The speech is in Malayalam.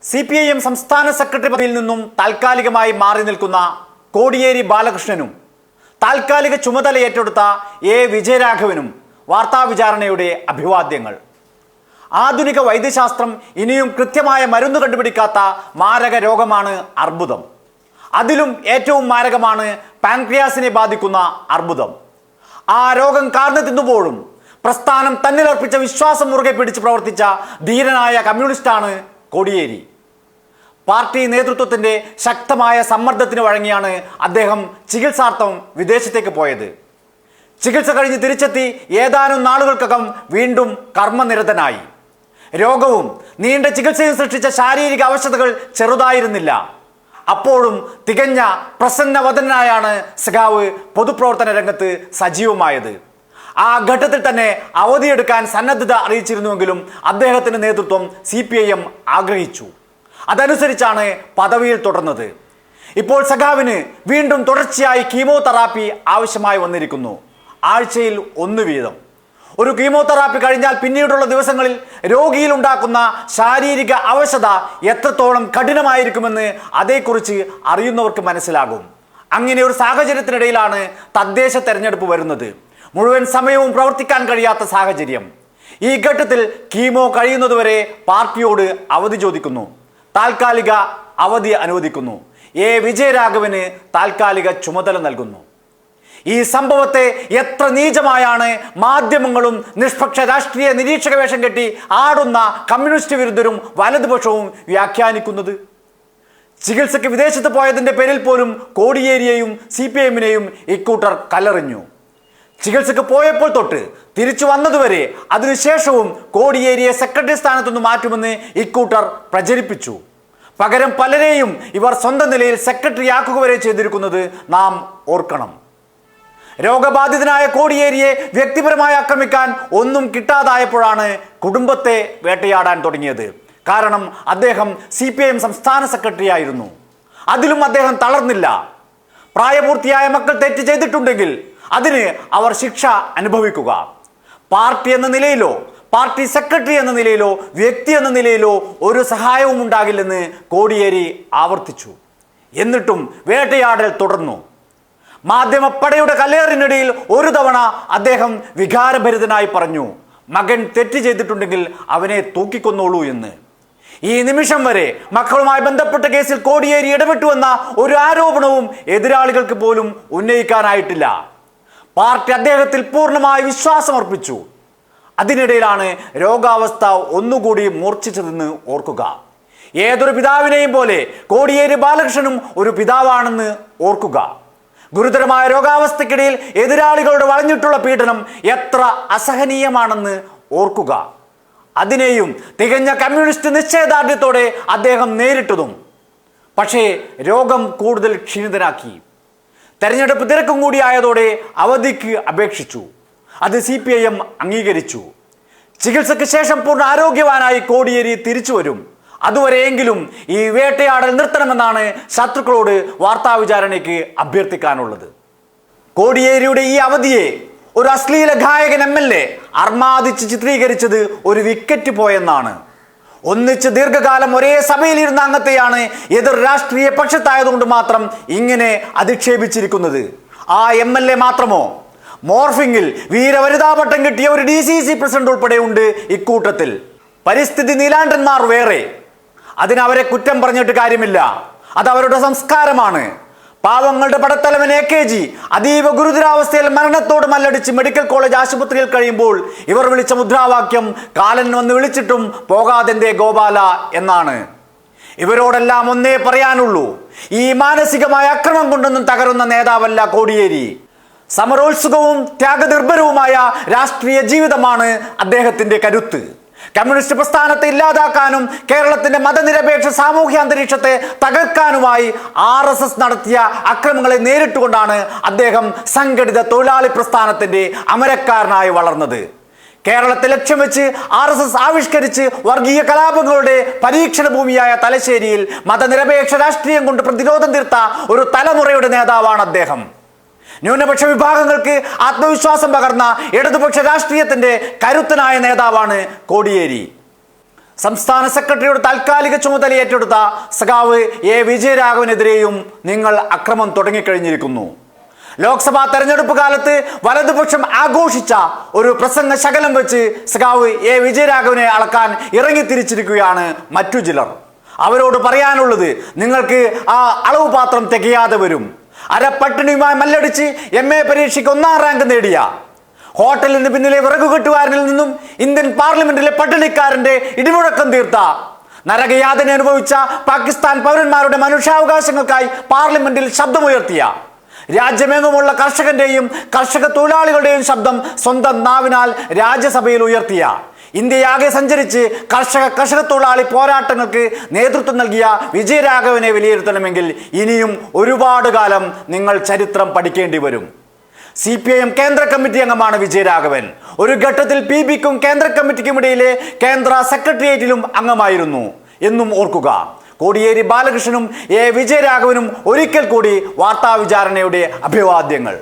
CPIM സംസ്ഥാന സെക്രട്ടറി പദവിയിൽ നിന്നും താൽക്കാലികമായി മാറി നിൽക്കുന്ന കോടിയേരി ബാലകൃഷ്ണനും താൽക്കാലിക ചുമതല ഏറ്റെടുത്ത വിജയരാഘവനും വാർത്താ വിചാരണയുടെ അഭിവാദ്യങ്ങൾ. ആധുനിക വൈദ്യശാസ്ത്രം ഇനിയും കൃത്യമായ മരുന്ന് കണ്ടുപിടിക്കാത്ത മാരക രോഗമാണ് അർബുദം. അതിലും ഏറ്റവും മാരകമാണ് പാൻക്രിയാസിനെ ബാധിക്കുന്ന അർബുദം. ആ രോഗം കാർന്നു തിന്നുമ്പോഴും പ്രസ്ഥാനം തന്നിലർപ്പിച്ച വിശ്വാസം മുറുകെ പിടിച്ച് പ്രവർത്തിച്ച ധീരനായ കമ്മ്യൂണിസ്റ്റാണ് കോടിയേരി. പാർട്ടി നേതൃത്വത്തിന്റെ ശക്തമായ സമ്മർദ്ദത്തിന് വഴങ്ങിയാണ് അദ്ദേഹം ചികിത്സാർത്ഥം വിദേശത്തേക്ക് പോയത്. ചികിത്സ കഴിഞ്ഞ് തിരിച്ചെത്തി ഏതാനും നാളുകൾക്കകം വീണ്ടും കർമ്മനിരതനായി. രോഗവും നീണ്ട ചികിത്സയും സൃഷ്ടിച്ച ശാരീരിക അവശതകൾ ചെറുതായിരുന്നില്ല. അപ്പോഴും തികഞ്ഞ പ്രസന്നവദനായാണ് സഖാവ് പൊതുപ്രവർത്തന രംഗത്ത് സജീവമായത്. ആ ഘട്ടത്തിൽ തന്നെ അവധിയെടുക്കാൻ സന്നദ്ധത അറിയിച്ചിരുന്നുവെങ്കിലും അദ്ദേഹത്തിന്റെ നേതൃത്വം CPIM ആഗ്രഹിച്ചു. അതനുസരിച്ചാണ് പദവിയിൽ തുടർന്നത്. ഇപ്പോൾ സഖാവിന് വീണ്ടും തുടർച്ചയായി കീമോതെറാപ്പി ആവശ്യമായി വന്നിരിക്കുന്നു. ആഴ്ചയിൽ 1 വീതം. ഒരു കീമോതെറാപ്പി കഴിഞ്ഞാൽ പിന്നീടുള്ള ദിവസങ്ങളിൽ രോഗിയിൽ ഉണ്ടാക്കുന്ന ശാരീരിക അവശത എത്രത്തോളം കഠിനമായിരിക്കുമെന്ന് അതേക്കുറിച്ച് അറിയുന്നവർക്ക് മനസ്സിലാകും. അങ്ങനെ ഒരു സാഹചര്യത്തിനിടയിലാണ് തദ്ദേശ തെരഞ്ഞെടുപ്പ് വരുന്നത്. മുഴുവൻ സമയവും പ്രവർത്തിക്കാൻ കഴിയാത്ത സാഹചര്യം. ഈ ഘട്ടത്തിൽ കീമോ കഴിയുന്നതുവരെ പാർട്ടിയോട് അവധി ചോദിക്കുന്നു. താൽക്കാലിക അവധി അനുവദിക്കുന്നു. വിജയരാഘവന് താൽക്കാലിക ചുമതല നൽകുന്നു. ഈ സംഭവത്തെ എത്ര നീചമായാണ് മാധ്യമങ്ങളും നിഷ്പക്ഷ രാഷ്ട്രീയ നിരീക്ഷക വേഷം കെട്ടി ആടുന്ന കമ്മ്യൂണിസ്റ്റ് വിരുദ്ധരും വലതുപക്ഷവും വ്യാഖ്യാനിക്കുന്നത്. ചികിത്സയ്ക്ക് വിദേശത്ത് പോയതിന്റെ പേരിൽ പോലും കോടിയേരിയെയും CPIMനെയും ഇക്കൂട്ടർ കല്ലെറിഞ്ഞു. ചികിത്സക്ക് പോയപ്പോൾ തൊട്ട് തിരിച്ചു വന്നതുവരെ അതിനുശേഷവും കോടിയേരിയെ സെക്രട്ടറി സ്ഥാനത്തുനിന്ന് മാറ്റുമെന്ന് ഇക്കൂട്ടർ പ്രചരിപ്പിച്ചു. പകരം പലരെയും ഇവർ സ്വന്തം നിലയിൽ സെക്രട്ടറി ആക്കുക വരെ ചെയ്തിരിക്കുന്നത് നാം ഓർക്കണം. രോഗബാധിതനായ കോടിയേരിയെ വ്യക്തിപരമായി ആക്രമിക്കാൻ ഒന്നും കിട്ടാതായപ്പോഴാണ് കുടുംബത്തെ വേട്ടയാടാൻ തുടങ്ങിയത്. കാരണം അദ്ദേഹം CPIM സംസ്ഥാന സെക്രട്ടറി ആയിരുന്നു. അതിലും അദ്ദേഹം തളർന്നില്ല. പ്രായപൂർത്തിയായ മക്കൾ തെറ്റ് ചെയ്തിട്ടുണ്ടെങ്കിൽ അതിന് അവർ ശിക്ഷ അനുഭവിക്കുക. പാർട്ടി എന്ന നിലയിലോ പാർട്ടി സെക്രട്ടറി എന്ന നിലയിലോ വ്യക്തി എന്ന നിലയിലോ ഒരു സഹായവും ഉണ്ടാകില്ലെന്ന് കോടിയേരി ആവർത്തിച്ചു. എന്നിട്ടും വേട്ടയാടൽ തുടർന്നു. മാധ്യമപ്പടയുടെ കല്ലേറിനിടയിൽ ഒരു തവണ അദ്ദേഹം വികാരഭരിതനായി പറഞ്ഞു, മകൻ തെറ്റ് ചെയ്തിട്ടുണ്ടെങ്കിൽ അവനെ തൂക്കിക്കൊന്നോളൂ എന്ന്. ഈ നിമിഷം വരെ മക്കളുമായി ബന്ധപ്പെട്ട കേസിൽ കോടിയേരി ഇടപെട്ടുവെന്ന ഒരു ആരോപണവും എതിരാളികൾക്ക് പോലും ഉന്നയിക്കാനായിട്ടില്ല. പാർട്ടി അദ്ദേഹത്തിൽ പൂർണ്ണമായി വിശ്വാസമർപ്പിച്ചു. അതിനിടയിലാണ് രോഗാവസ്ഥ ഒന്നുകൂടി മൂർച്ഛിച്ചതെന്ന് ഓർക്കുക. ഏതൊരു പിതാവിനെയും പോലെ കോടിയേരി ബാലകൃഷ്ണനും ഒരു പിതാവാണെന്ന് ഓർക്കുക. ഗുരുതരമായ രോഗാവസ്ഥയ്ക്കിടയിൽ എതിരാളികളുടെ വളഞ്ഞിട്ടുള്ള പീഡനം എത്ര അസഹനീയമാണെന്ന് ഓർക്കുക. അതിനെയും തികഞ്ഞ കമ്മ്യൂണിസ്റ്റ് നിശ്ചയദാർഢ്യത്തോടെ അദ്ദേഹം നേരിട്ടതും. പക്ഷേ രോഗം കൂടുതൽ ക്ഷീണിതനാക്കി. തെരഞ്ഞെടുപ്പ് തിരക്കും കൂടി ആയതോടെ അവധിക്ക് അപേക്ഷിച്ചു. അത് CPIM അംഗീകരിച്ചു. ചികിത്സയ്ക്ക് ശേഷം പൂർണ്ണ ആരോഗ്യവാനായി കോടിയേരി തിരിച്ചു വരും. അതുവരെയെങ്കിലും ഈ വേട്ടയാടൽ നിർത്തണമെന്നാണ് ശത്രുക്കളോട് വാർത്താ വിചാരണയ്ക്ക് അഭ്യർത്ഥിക്കാനുള്ളത്. കോടിയേരിയുടെ ഈ അവധിയെ ഒരു അശ്ലീല ഗായകൻ MLA അർമാദിച്ച് ചിത്രീകരിച്ചത് ഒരു വിക്കറ്റ് പോയെന്നാണ്. ഒന്നിച്ച് ദീർഘകാലം ഒരേ സഭയിലിരുന്ന അംഗത്തെയാണ് എതിർ രാഷ്ട്രീയ പക്ഷത്തായതുകൊണ്ട് മാത്രം ഇങ്ങനെ അധിക്ഷേപിച്ചിരിക്കുന്നത്. ആ MLA മാത്രമോ? മോർഫിംഗിൽ വീരവനിതാപട്ടം കിട്ടിയ ഒരു DCC പ്രസിഡന്റ് ഉൾപ്പെടെ ഉണ്ട് ഇക്കൂട്ടത്തിൽ. പരിസ്ഥിതി നീലാണ്ടന്മാർ വേറെ. അതിനവരെ കുറ്റം പറഞ്ഞിട്ട് കാര്യമില്ല. അത് അവരുടെ സംസ്കാരമാണ്. പാവങ്ങളുടെ പടത്തലവൻ AKG അതീവ ഗുരുതരാവസ്ഥയിൽ മരണത്തോട് മല്ലടിച്ച് മെഡിക്കൽ കോളേജ് ആശുപത്രിയിൽ കഴിയുമ്പോൾ ഇവർ വിളിച്ച മുദ്രാവാക്യം കാലൻ വന്ന് വിളിച്ചിട്ടും പോകാതെന്തേ ഗോപാല എന്നാണ്. ഇവരോടെല്ലാം ഒന്നേ പറയാനുള്ളൂ, ഈ മാനസികമായ അക്രമം കൊണ്ടൊന്നും തകരുന്ന നേതാവല്ല കോടിയേരി. സമരോത്സുകവും ത്യാഗനിർഭരവുമായ രാഷ്ട്രീയ ജീവിതമാണ് അദ്ദേഹത്തിന്റെ കരുത്ത്. കമ്മ്യൂണിസ്റ്റ് പ്രസ്ഥാനത്തെ ഇല്ലാതാക്കാനും കേരളത്തിന്റെ മതനിരപേക്ഷ സാമൂഹ്യ അന്തരീക്ഷത്തെ തകർക്കാനുമായി RSS നടത്തിയ അക്രമങ്ങളെ നേരിട്ടുകൊണ്ടാണ് അദ്ദേഹം സംഘടിത തൊഴിലാളി പ്രസ്ഥാനത്തിന്റെ അമരക്കാരനായി വളർന്നത്. കേരളത്തെ ലക്ഷ്യം വെച്ച് RSS ആവിഷ്കരിച്ച് വർഗീയ കലാപങ്ങളുടെ പരീക്ഷണ ഭൂമിയായ തലശ്ശേരിയിൽ മതനിരപേക്ഷ രാഷ്ട്രീയം കൊണ്ട് പ്രതിരോധം തീർത്ത ഒരു തലമുറയുടെ നേതാവാണ് അദ്ദേഹം. ന്യൂനപക്ഷ വിഭാഗങ്ങൾക്ക് ആത്മവിശ്വാസം പകർന്ന ഇടതുപക്ഷ രാഷ്ട്രീയത്തിന്റെ കരുത്തനായ നേതാവാണ് കോടിയേരി. സംസ്ഥാന സെക്രട്ടറിയുടെ താൽക്കാലിക ചുമതല ഏറ്റെടുത്ത സഖാവ് എ വിജയരാഘവനെതിരെയും നിങ്ങൾ അക്രമം തുടങ്ങിക്കഴിഞ്ഞിരിക്കുന്നു. ലോക്സഭാ തെരഞ്ഞെടുപ്പ് കാലത്ത് വലതുപക്ഷം ആഘോഷിച്ച ഒരു പ്രസംഗ ശകലം വെച്ച് സഖാവ് എ വിജയരാഘവനെ അളക്കാൻ ഇറങ്ങിത്തിരിച്ചിരിക്കുകയാണ് മറ്റു ചിലർ. അവരോട് പറയാനുള്ളത്, നിങ്ങൾക്ക് ആ അളവ് പാത്രം തികയാതെ വരും. അരപ്പട്ടിണിയുമായി മല്ലടിച്ച് MA പരീക്ഷയ്ക്ക് 1ാം റാങ്ക് നേടിയ, ഹോട്ടലിന് പിന്നിലെ വിറകുകെട്ടുകാരനിൽ നിന്നും ഇന്ത്യൻ പാർലമെന്റിലെ പട്ടിണിക്കാരന്റെ ഇടിമുഴക്കം തീർത്ത, നരകയാതന അനുഭവിച്ച പാകിസ്ഥാൻ പൗരന്മാരുടെ മനുഷ്യാവകാശങ്ങൾക്കായി പാർലമെന്റിൽ ശബ്ദമുയർത്തിയ, രാജ്യമെങ്ങുമുള്ള കർഷകന്റെയും കർഷക തൊഴിലാളികളുടെയും ശബ്ദം സ്വന്തം നാവിനാൽ രാജ്യസഭയിൽ ഉയർത്തിയ, ഇന്ത്യയാകെ സഞ്ചരിച്ച് കർഷക തൊഴിലാളി പോരാട്ടങ്ങൾക്ക് നേതൃത്വം നൽകിയ വിജയരാഘവനെ വിലയിരുത്തണമെങ്കിൽ ഇനിയും ഒരുപാട് കാലം നിങ്ങൾ ചരിത്രം പഠിക്കേണ്ടി വരും. CPIM കേന്ദ്ര കമ്മിറ്റി അംഗമാണ് വിജയരാഘവൻ. ഒരു ഘട്ടത്തിൽ PBക്കും കേന്ദ്ര കമ്മിറ്റിക്കുമിടയിലെ കേന്ദ്ര സെക്രട്ടേറിയറ്റിലും അംഗമായിരുന്നു എന്നും ഓർക്കുക. കോടിയേരി ബാലകൃഷ്ണനും എ വിജയരാഘവനും ഒരിക്കൽ കൂടി വാർത്താ വിചാരണയുടെ അഭിവാദ്യങ്ങൾ.